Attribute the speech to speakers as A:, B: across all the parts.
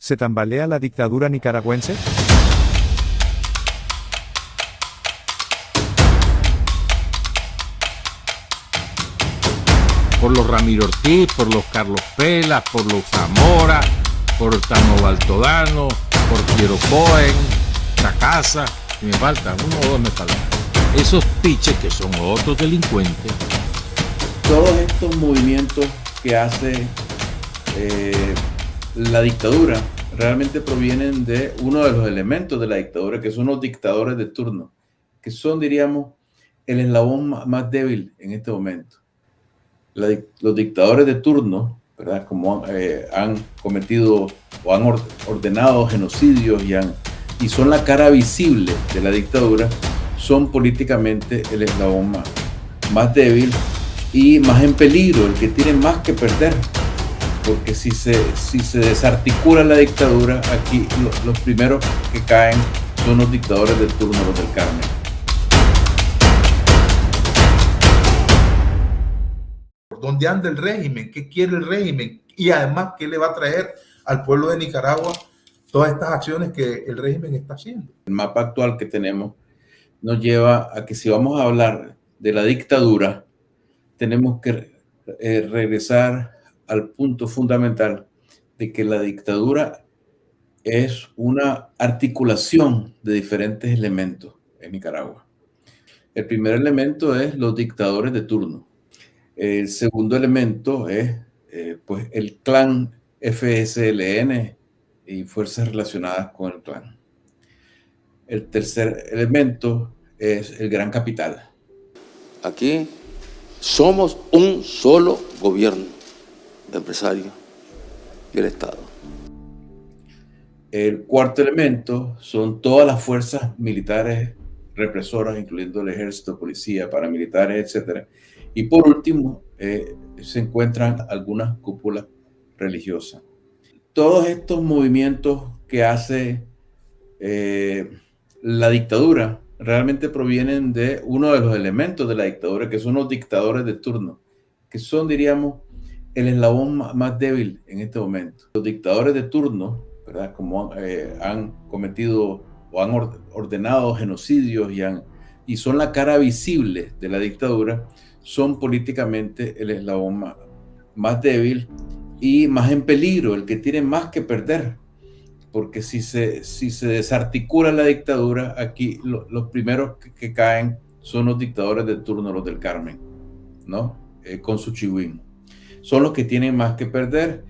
A: ¿Se tambalea la dictadura nicaragüense?
B: Por los Ramiro Ortiz, por los Carlos Pelas, por los Zamora, por Tano Baltodano, por Piero Cohen, Sacasa, y me faltan, uno o dos me faltan. Esos piches que son otros delincuentes.
C: Todos estos movimientos que hace la dictadura realmente provienen de uno de los elementos de la dictadura, que son los dictadores de turno, que son, diríamos, el eslabón más débil en este momento. Los dictadores de turno, ¿verdad? Como han cometido o han ordenado genocidios y son la cara visible de la dictadura, son políticamente el eslabón más débil y más en peligro, el que tiene más que perder. Porque si se desarticula la dictadura, aquí los primeros que caen son los dictadores de turno, los del Carmen.
D: ¿Por dónde anda el régimen? ¿Qué quiere el régimen? Y además, ¿qué le va a traer al pueblo de Nicaragua todas estas acciones que el régimen está haciendo?
C: El mapa actual que tenemos nos lleva a que si vamos a hablar de la dictadura, tenemos que regresar al punto fundamental de que la dictadura es una articulación de diferentes elementos en Nicaragua. El primer elemento es los dictadores de turno. El segundo elemento es pues el clan FSLN y fuerzas relacionadas con el clan. El tercer elemento es el gran capital.
E: Aquí somos un solo gobierno, empresario y el Estado.
C: El cuarto elemento son todas las fuerzas militares represoras, incluyendo el ejército, policía, paramilitares, etc. Y por último, se encuentran algunas cúpulas religiosas. Todos estos movimientos que hace la dictadura realmente provienen de uno de los elementos de la dictadura, que son los dictadores de turno, que son, diríamos, el eslabón más débil en este momento. Los dictadores de turno, ¿verdad? Como han cometido o han ordenado genocidios y son la cara visible de la dictadura, son políticamente el eslabón más débil y más en peligro, el que tiene más que perder. Porque si se desarticula la dictadura, aquí los primeros que caen son los dictadores de turno, los del Carmen, ¿no? Con su chihuín. Son los que tienen más que perder.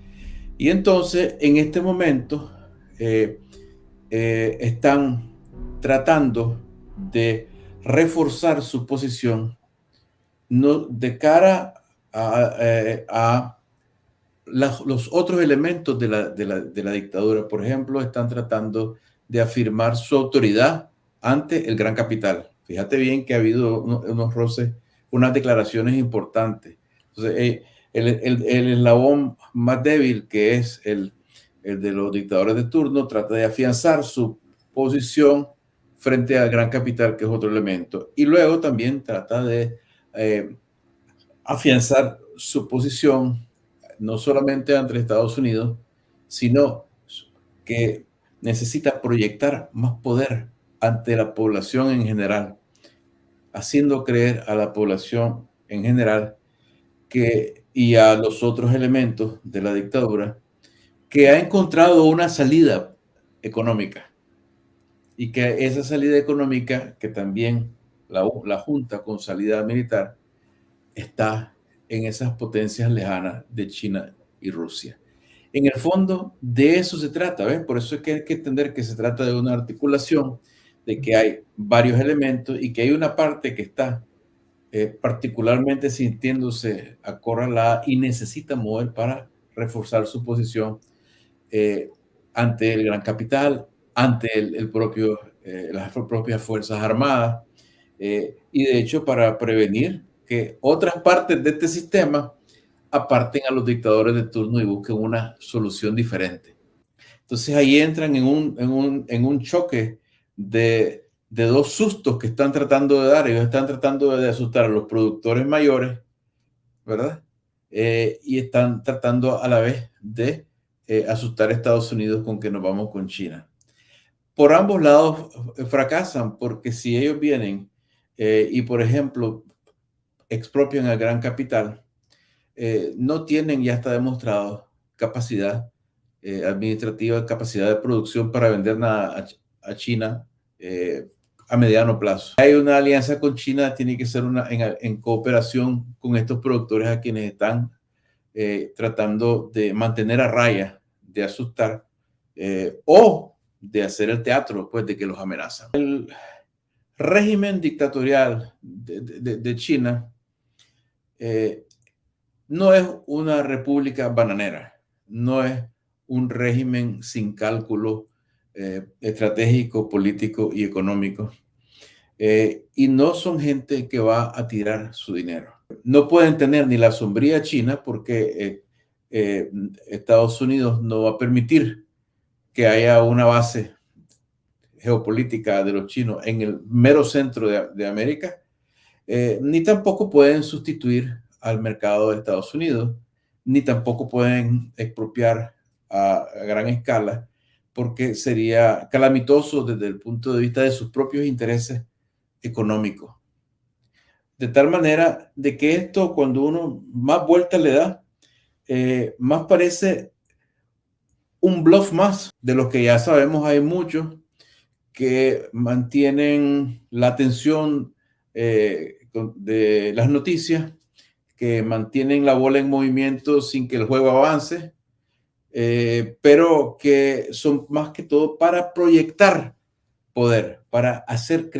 C: Y entonces, en este momento, están tratando de reforzar su posición de cara a los otros elementos de la dictadura. Por ejemplo, están tratando de afirmar su autoridad ante el gran capital. Fíjate bien que ha habido unos roces, unas declaraciones importantes. Entonces, el eslabón más débil, que es el de los dictadores de turno, trata de afianzar su posición frente al gran capital, que es otro elemento. Y luego también trata de afianzar su posición no solamente ante Estados Unidos, sino que necesita proyectar más poder ante la población en general, haciendo creer a la población en general y a los otros elementos de la dictadura que ha encontrado una salida económica y que esa salida económica, que también la junta con salida militar, está en esas potencias lejanas de China y Rusia. En el fondo, de eso se trata, ¿ves? Por eso es que hay que entender que se trata de una articulación, de que hay varios elementos y que hay una parte que está particularmente sintiéndose acorralada y necesita mover para reforzar su posición ante el gran capital, ante las propias Fuerzas Armadas, y de hecho para prevenir que otras partes de este sistema aparten a los dictadores de turno y busquen una solución diferente. Entonces ahí entran en un choque de dos sustos que están tratando de dar. Ellos están tratando de asustar a los productores mayores, ¿verdad? Y están tratando a la vez de asustar a Estados Unidos con que nos vamos con China. Por ambos lados fracasan, porque si ellos vienen y, por ejemplo, expropian al gran capital, no tienen, ya está demostrado, capacidad administrativa, capacidad de producción para vender nada a China a mediano plazo. Hay una alianza con China, tiene que ser en cooperación con estos productores a quienes están tratando de mantener a raya, de asustar o de hacer el teatro, pues, de que los amenazan. El régimen dictatorial de China no es una república bananera, no es un régimen sin cálculo estratégico, político y económico. Y no son gente que va a tirar su dinero. No pueden tener ni la sombría china, porque Estados Unidos no va a permitir que haya una base geopolítica de los chinos en el mero centro de América, ni tampoco pueden sustituir al mercado de Estados Unidos, ni tampoco pueden expropiar a gran escala, porque sería calamitoso desde el punto de vista de sus propios intereses económicos. De tal manera de que esto, cuando uno más vueltas le da, más parece un bluff más de los que ya sabemos. Hay muchos que mantienen la atención de las noticias, que mantienen la bola en movimiento sin que el juego avance, pero que son más que todo para proyectar poder, para hacer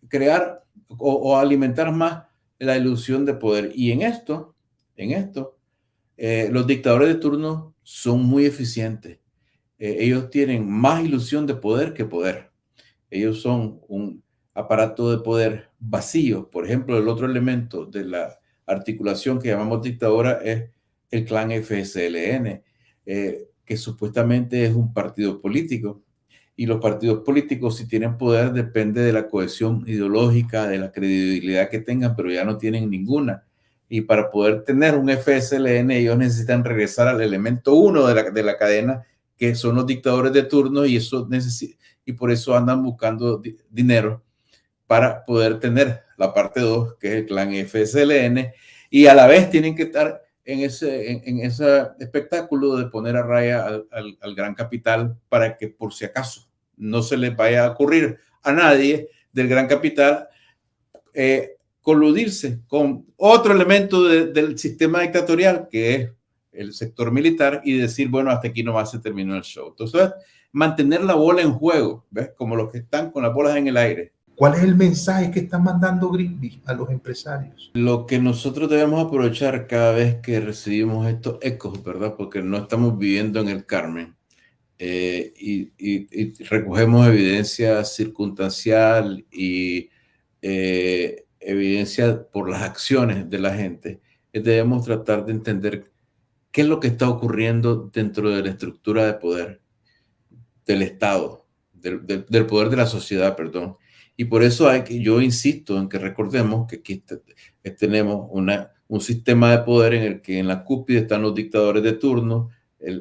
C: crear o alimentar más la ilusión de poder. Y en esto, los dictadores de turno son muy eficientes. Ellos tienen más ilusión de poder que poder. Ellos son un aparato de poder vacío. Por ejemplo, el otro elemento de la articulación que llamamos dictadura es el clan FSLN, que supuestamente es un partido político. Y los partidos políticos, si tienen poder, depende de la cohesión ideológica, de la credibilidad que tengan, pero ya no tienen ninguna. Y para poder tener un FSLN, ellos necesitan regresar al elemento 1 de la cadena, que son los dictadores de turno, y por eso andan buscando dinero para poder tener la parte 2, que es el clan FSLN, y a la vez tienen que estar en ese espectáculo de poner a raya al gran capital, para que por si acaso no se les vaya a ocurrir a nadie del gran capital coludirse con otro elemento del sistema dictatorial, que es el sector militar, y decir, bueno, hasta aquí nomás se terminó el show. Entonces, mantener la bola en juego, ¿ves? Como los que están con las bolas en el aire.
D: ¿Cuál es el mensaje que está mandando Grisby a los empresarios?
C: Lo que nosotros debemos aprovechar cada vez que recibimos estos ecos, ¿verdad? Porque no estamos viviendo en el Carmen, y recogemos evidencia circunstancial y evidencia por las acciones de la gente. Debemos tratar de entender qué es lo que está ocurriendo dentro de la estructura de poder del Estado, del poder de la sociedad, perdón. Y por eso yo insisto en que recordemos que aquí tenemos un sistema de poder en el que en la cúspide están los dictadores de turno,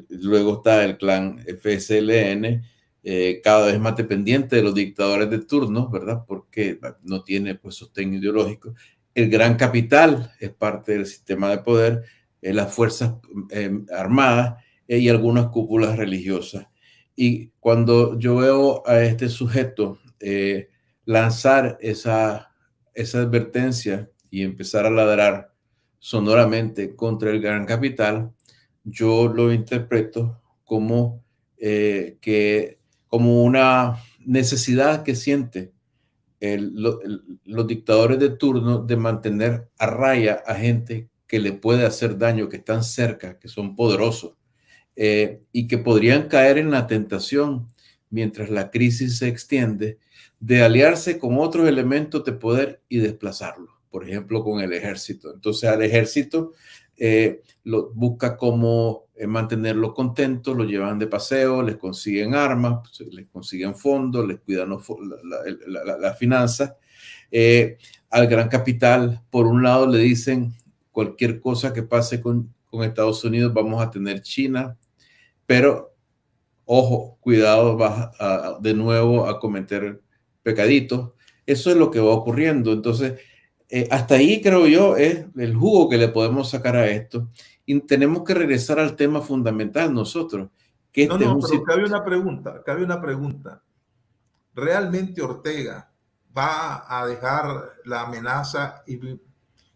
C: luego está el clan FSLN, cada vez más dependiente de los dictadores de turno, ¿verdad? Porque no tiene, pues, sostén ideológico. El gran capital es parte del sistema de poder, las fuerzas armadas y algunas cúpulas religiosas. Y cuando yo veo a este sujeto lanzar esa advertencia y empezar a ladrar sonoramente contra el gran capital, yo lo interpreto como una necesidad que siente los dictadores de turno de mantener a raya a gente que le puede hacer daño, que están cerca, que son poderosos, y que podrían caer en la tentación, mientras la crisis se extiende, de aliarse con otros elementos de poder y desplazarlos, por ejemplo, con el ejército. Entonces, al ejército lo busca como mantenerlo contento, lo llevan de paseo, les consiguen armas, les consiguen fondos, les cuidan las finanzas. Al gran capital, por un lado, le dicen cualquier cosa que pase con con Estados Unidos, vamos a tener China, pero ojo, cuidado, vas de nuevo a cometer pecaditos. Eso es lo que va ocurriendo. Entonces, hasta ahí creo yo es el jugo que le podemos sacar a esto. Y tenemos que regresar al tema fundamental nosotros. Que
D: No, pero cabe una pregunta. ¿Realmente Ortega va a dejar la amenaza y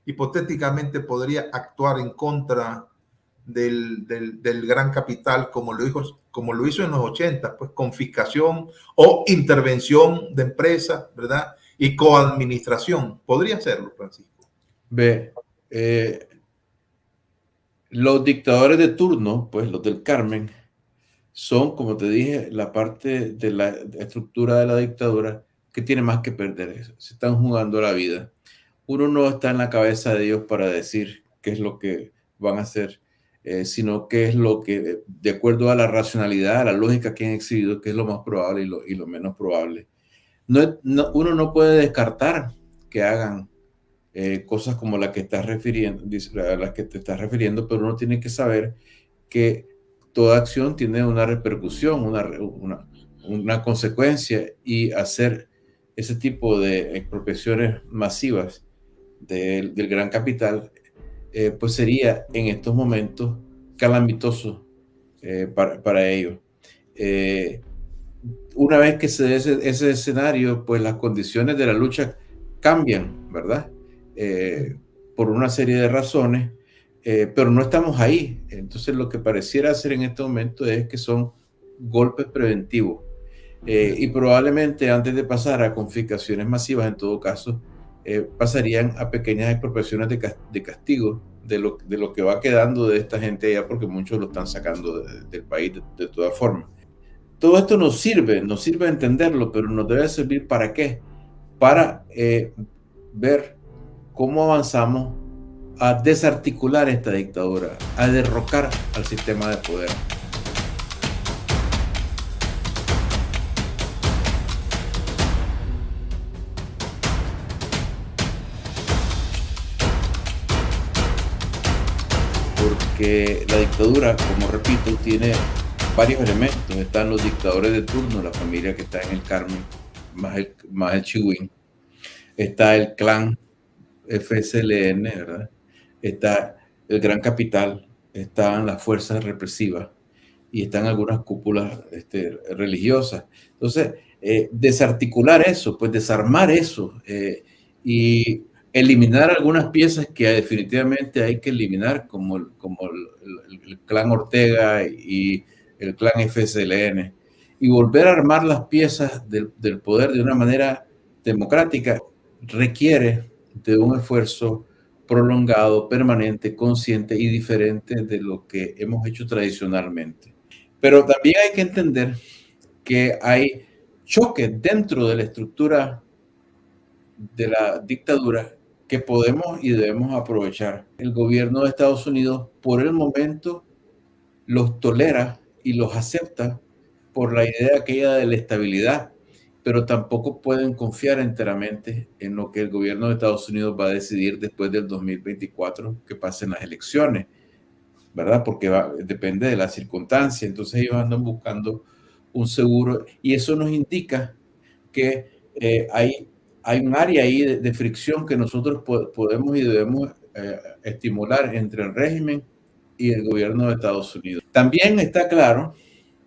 D: hipotéticamente podría actuar en contra del gran capital como lo hizo en los 80, pues confiscación o intervención de empresas, ¿verdad? Y coadministración? ¿Podría hacerlo, Francisco?
C: Los dictadores de turno, pues los del Carmen, son, como te dije, la parte de la estructura de la dictadura que tiene más que perder. Se están jugando la vida. Uno no está en la cabeza de ellos para decir qué es lo que van a hacer, sino qué es lo que, de acuerdo a la racionalidad, a la lógica que han exhibido, qué es lo más probable y lo menos probable. Uno no puede descartar que hagan cosas como las que estás refiriendo, a las que te estás refiriendo, pero uno tiene que saber que toda acción tiene una repercusión, una consecuencia, y hacer ese tipo de expropiaciones masivas del gran capital, pues sería en estos momentos calamitoso para ellos. Una vez que se dé ese escenario, pues las condiciones de la lucha cambian, ¿verdad? Por una serie de razones, pero no estamos ahí. Entonces lo que pareciera hacer en este momento es que son golpes preventivos, y probablemente antes de pasar a confiscaciones masivas, en todo caso, pasarían a pequeñas expropiaciones de castigo de lo que va quedando de esta gente allá, porque muchos lo están sacando del país de todas formas. Todo esto nos sirve entenderlo, pero nos debe servir ¿para qué? Para ver cómo avanzamos a desarticular esta dictadura, a derrocar al sistema de poder. Porque la dictadura, como repito, tiene varios elementos. Están los dictadores de turno, la familia que está en el Carmen, más el Chihuín. Está el clan FSLN, ¿verdad? Está el gran capital, están las fuerzas represivas y están algunas cúpulas religiosas. Entonces, desarticular eso, pues desarmar eso, y eliminar algunas piezas que definitivamente hay que eliminar, como el clan Ortega y el clan FSLN, y volver a armar las piezas del poder de una manera democrática, requiere de un esfuerzo prolongado, permanente, consciente y diferente de lo que hemos hecho tradicionalmente. Pero también hay que entender que hay choques dentro de la estructura de la dictadura que podemos y debemos aprovechar. El gobierno de Estados Unidos, por el momento, los tolera y los acepta por la idea aquella de la estabilidad, pero tampoco pueden confiar enteramente en lo que el gobierno de Estados Unidos va a decidir después del 2024, que pasen las elecciones, ¿verdad? Porque depende de la circunstancia. Entonces ellos andan buscando un seguro, y eso nos indica que hay un área ahí de fricción que nosotros podemos y debemos estimular entre el régimen y el gobierno de Estados Unidos. También está claro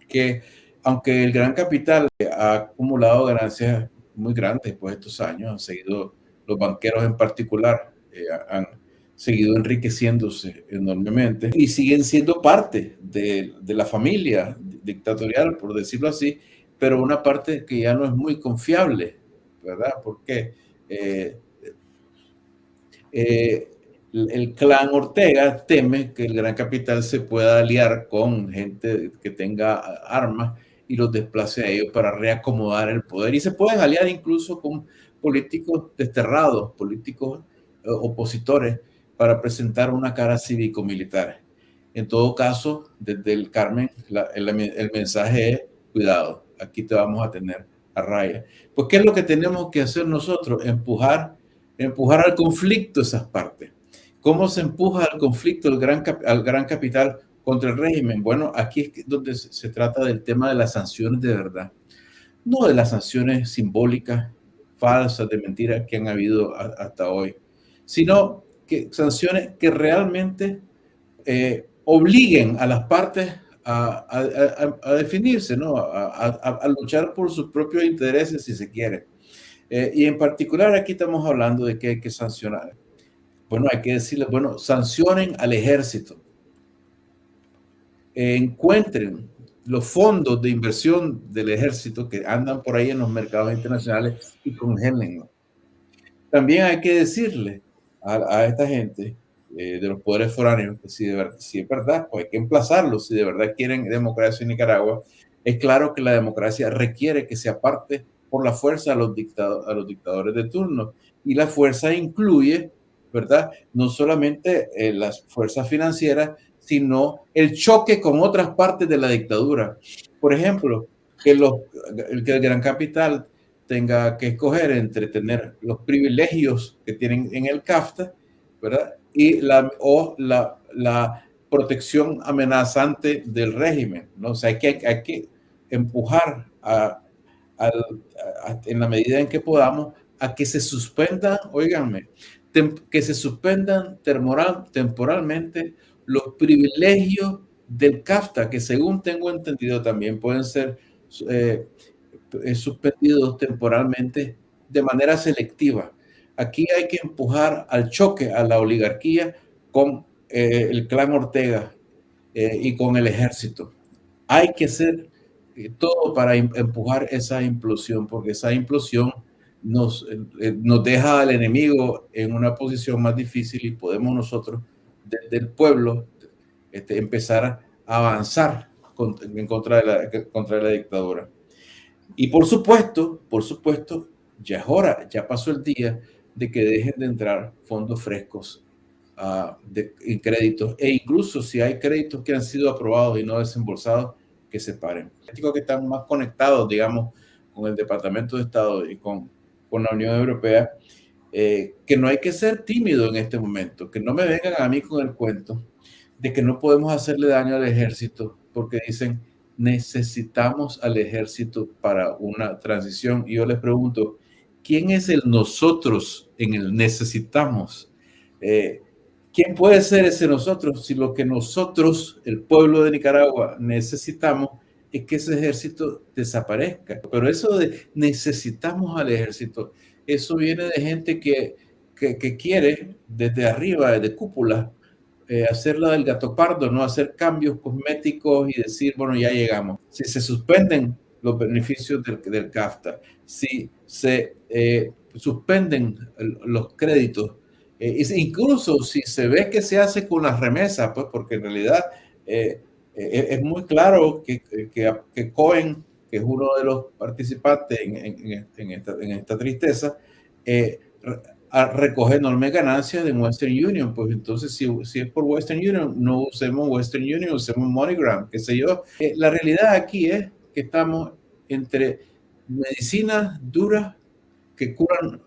C: que aunque el gran capital ha acumulado ganancias muy grandes después de estos años, han seguido, los banqueros en particular, han seguido enriqueciéndose enormemente y siguen siendo parte de la familia dictatorial, por decirlo así, pero una parte que ya no es muy confiable, ¿verdad? Porque el clan Ortega teme que el gran capital se pueda aliar con gente que tenga armas y los desplace a ellos para reacomodar el poder. Y se pueden aliar incluso con políticos desterrados, políticos opositores, para presentar una cara cívico-militar. En todo caso, desde el Carmen, el mensaje es: cuidado, aquí te vamos a tener a raya. Pues, ¿qué es lo que tenemos que hacer nosotros? Empujar al conflicto esas partes. ¿Cómo se empuja al conflicto al gran capital contra el régimen? Bueno, aquí es donde se trata del tema de las sanciones de verdad, no de las sanciones simbólicas, falsas, de mentiras que han habido hasta hoy, sino que sanciones que realmente obliguen a las partes a definirse, ¿no? A luchar por sus propios intereses, si se quiere. Y en particular aquí estamos hablando de que hay que sancionar. Bueno, hay que decirles, bueno, sancionen al ejército. Encuentren los fondos de inversión del ejército que andan por ahí en los mercados internacionales y congélenlo. También hay que decirle a esta gente de los poderes foráneos que si es verdad, pues hay que emplazarlos. Si de verdad quieren democracia en Nicaragua, es claro que la democracia requiere que se aparte por la fuerza a los dictadores de turno. Y la fuerza incluye, ¿verdad?, no solamente las fuerzas financieras, sino el choque con otras partes de la dictadura. Por ejemplo, que el gran capital tenga que escoger entre tener los privilegios que tienen en el CAFTA, ¿verdad?, y la protección amenazante del régimen, ¿no? O sea, hay que empujar en la medida en que podamos a que se suspendan, óiganme, que se suspendan temporalmente los privilegios del CAFTA, que según tengo entendido también pueden ser suspendidos temporalmente de manera selectiva. Aquí hay que empujar al choque a la oligarquía con el clan Ortega y con el ejército. Hay que hacer todo para empujar esa implosión, porque esa implosión nos deja al enemigo en una posición más difícil y podemos nosotros, desde el pueblo, empezar a avanzar en contra de la dictadura. Y por supuesto, ya es hora, ya pasó el día de que dejen de entrar fondos frescos en créditos, e incluso si hay créditos que han sido aprobados y no desembolsados, que se paren. Que están más conectados, digamos, con el Departamento de Estado y con la Unión Europea, que no hay que ser tímido en este momento, que no me vengan a mí con el cuento de que no podemos hacerle daño al ejército, porque dicen, necesitamos al ejército para una transición. Y yo les pregunto, ¿quién es el nosotros en el necesitamos? ¿Quién puede ser ese nosotros si lo que nosotros, el pueblo de Nicaragua, necesitamos es que ese ejército desaparezca? Pero eso de necesitamos al ejército, eso viene de gente que quiere desde arriba, desde cúpula, hacerla del gato pardo, no hacer cambios cosméticos y decir, bueno, ya llegamos. Si se suspenden los beneficios del CAFTA, si se suspenden los créditos, incluso si se ve que se hace con las remesas, pues porque en realidad es muy claro que Cohen, que es uno de los participantes en esta tristeza, recoge enormes ganancias de Western Union. Pues entonces si es por Western Union, no usemos Western Union, usemos MoneyGram, qué sé yo. La realidad aquí es que estamos entre medicinas duras que curan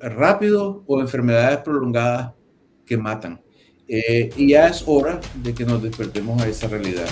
C: rápido o enfermedades prolongadas que matan. Y ya es hora de que nos despertemos a esa realidad.